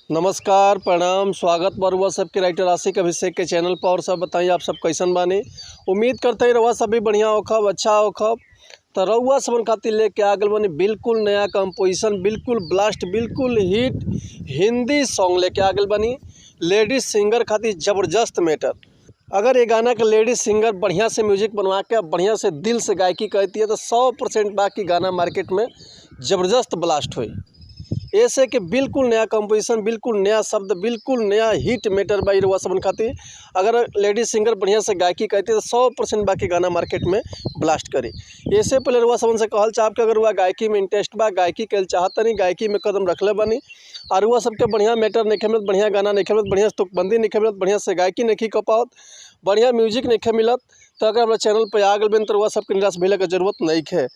नमस्कार, प्रणाम, स्वागत बा रउआ सबके राइटर आशिक अभिषेक के चैनल पर। और सब बताइए आप सब कैसन बानी। उम्मीद करते हैं रउआ सब भी बढ़िया होखब, अच्छा होखब। तो रउआ सबन खातिर लेके आ गइल बानी बिल्कुल नया कंपोजिशन, बिल्कुल ब्लास्ट, बिल्कुल हिट हिंदी सॉन्ग लेके आ गइल बानी लेडीज सिंगर खातिर ज़बरदस्त मैटर। अगर ये गाना के लेडीज सिंगर बढ़िया से म्यूजिक बनवा के बढ़िया से दिल से गायकी करती है तो 100% बाकी गाना मार्केट में ज़बरदस्त ब्लास्ट हुई। ऐसे कि बिल्कुल नया कंपोजिशन, बिल्कुल नया शब्द, बिल्कुल नया हिट मैटर बाई रउआ सबन खातिर। अगर लेडीज सिंगर बढ़िया से गायकी करती है तो 100% बाकी गाना मार्केट में ब्लास्ट करी। इससे पहले रउआ सबन से कहल चाहब कि अगर रउआ गायकी में इंटरेस्ट बा, गायकी कल चाहतनी, गायकी में कदम रखले बानी और रउआ सबके बढ़िया मैटर नहीं मिलत, बढ़िया गाना नहीं मिलत, बढ़िया तुकबंदी नहीं मिलत, बढ़िया से गायकी नहीं कर पावत, बढ़िया म्यूजिक नहीं मिलत, तो अगर हमारे चैनल पर आ गए तो रउआ सबके निराश भइले के जरूरत नहीं है।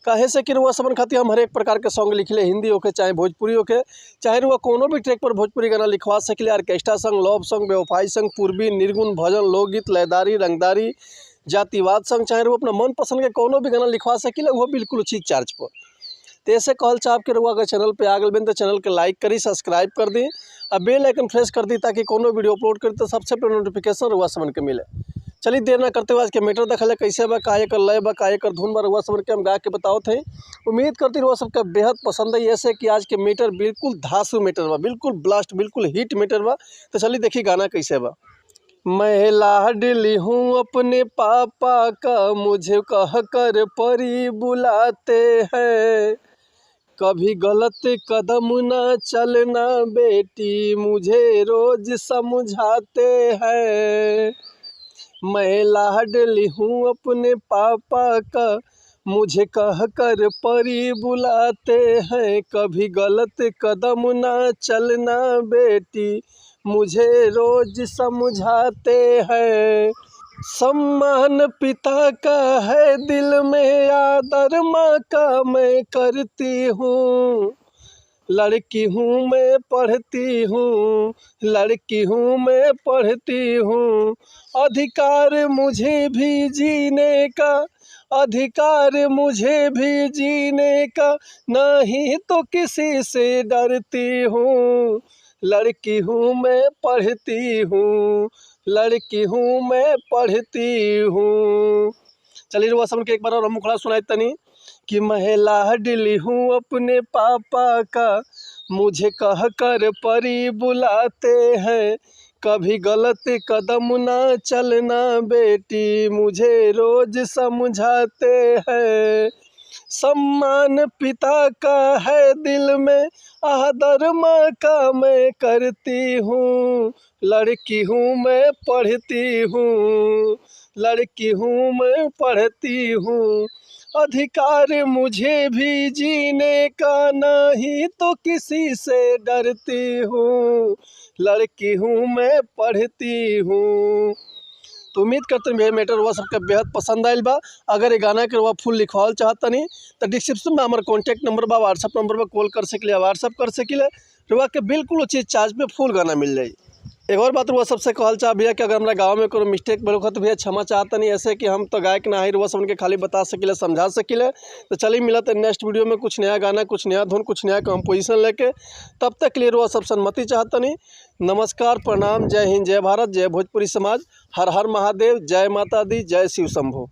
काहे से कि रउआ सबन खातिर हम हर एक प्रकार के सॉन्ग लिखले, हिंदी होके चाहे भोजपुरी होके, चाहे रउआ कोनो भी ट्रैक पर भोजपुरी गाना लिखवा सकिले। ऑर्केस्ट्रा संग, लव सॉन्ग, बेवफाई संग, पूर्वी, निर्गुण, भजन, लोकगीत, लयदारी, रंगदारी, जातिवाद संग, चाहे रउआ अपना मन पसंद के कोनो भी गाना लिखवा सकिले, वो बिल्कुल उचित चार्ज पर। तो ऐसे कहल चाहब कि रउआ अगर चैनल पे आ गए तो चैनल के लाइक करी, सब्सक्राइब कर दी और बेल आइकन प्रेस कर दी ताकि कोनो वीडियो अपलोड करी तो सबसे पहले नोटिफिकेशन रउआ सबन के मिले। चलिए देर ना करते हुए आज के मैटर देखले कैसे बा, काहे कर लय बा, काहे कर धुन बा, रउआ सबन के हम गा के बताओ थे। उम्मीद करती रउआ सबके बेहद पसंद है। ऐसे कि आज के मैटर बिल्कुल धांसू मैटर बा, बिल्कुल ब्लास्ट, बिल्कुल हिट मैटर बा। तो चलिए देखिए गाना कैसे बा। मैं लाडली हूँ अपने पापा का, मुझे कह कर परी बुलाते हैं। कभी गलत कदम ना चलना बेटी, मुझे रोज समझाते हैं। मैं लाडली हूँ अपने पापा का, मुझे कह कर परी बुलाते हैं। कभी गलत कदम ना चलना बेटी, मुझे रोज समझाते हैं। सम्मान पिता का है दिल में, आदर माँ का मैं करती हूँ। लड़की हूँ मैं पढ़ती हूँ, लड़की हूँ मैं पढ़ती हूँ। अधिकार मुझे भी जीने का, अधिकार मुझे भी जीने का, नहीं तो किसी से डरती हूँ। लड़की हूँ मैं पढ़ती हूँ, लड़की हूँ मैं पढ़ती हूँ। चलिए रउआ सबन के एक बार और हम मुखड़ा सुनाई तनी कि मैं लाडली हूँ अपने पापा का, मुझे कह कर परी बुलाते हैं। कभी गलत कदम ना चलना बेटी, मुझे रोज समझाते हैं। सम्मान पिता का है दिल में, आदर माँ का मैं करती हूँ। लड़की हूँ मैं पढ़ती हूँ, लड़की हूँ मैं पढ़ती हूँ। अधिकार मुझे भी जीने का, नहीं तो किसी से डरती हूँ। लड़की हूँ मैं पढ़ती हूँ। तो उम्मीद करते हैं मैटर हुआ सबके बेहद पसंद आयल बा। अगर ये गाना के रुआ फुल लिखवाल चाहतनी तो डिस्क्रिप्शन में हमारा कॉन्टैक्ट नंबर बा, व्हाट्सअप नंबर पर कॉल कर सकिले, व्हाट्सअप कर सकिले। रुआ के बिल्कुल उचित चार्ज पे फुल गाना मिल जाए। एक और बात रुआ सबसे कहल चाह भैया कि अगर हमारा गाँव में कोई मिस्टेक बोलो तो भैया क्षमा चाहता नहीं। ऐसे कि हम तो गायक ना ही रुआ सब उनके खाली बता सकिले, समझा सकिले। तो चलिए मिलत है नेक्स्ट वीडियो में कुछ नया गाना, कुछ नया धुन, कुछ नया कंपोजिशन लेके। तब तक के लिए रुआ सब सम्मति चाहता नहीं। नमस्कार, प्रणाम, जय हिंद, जय भारत, जय भोजपुरी समाज, हर हर महादेव, जय माता दी, जय शिव शंभो।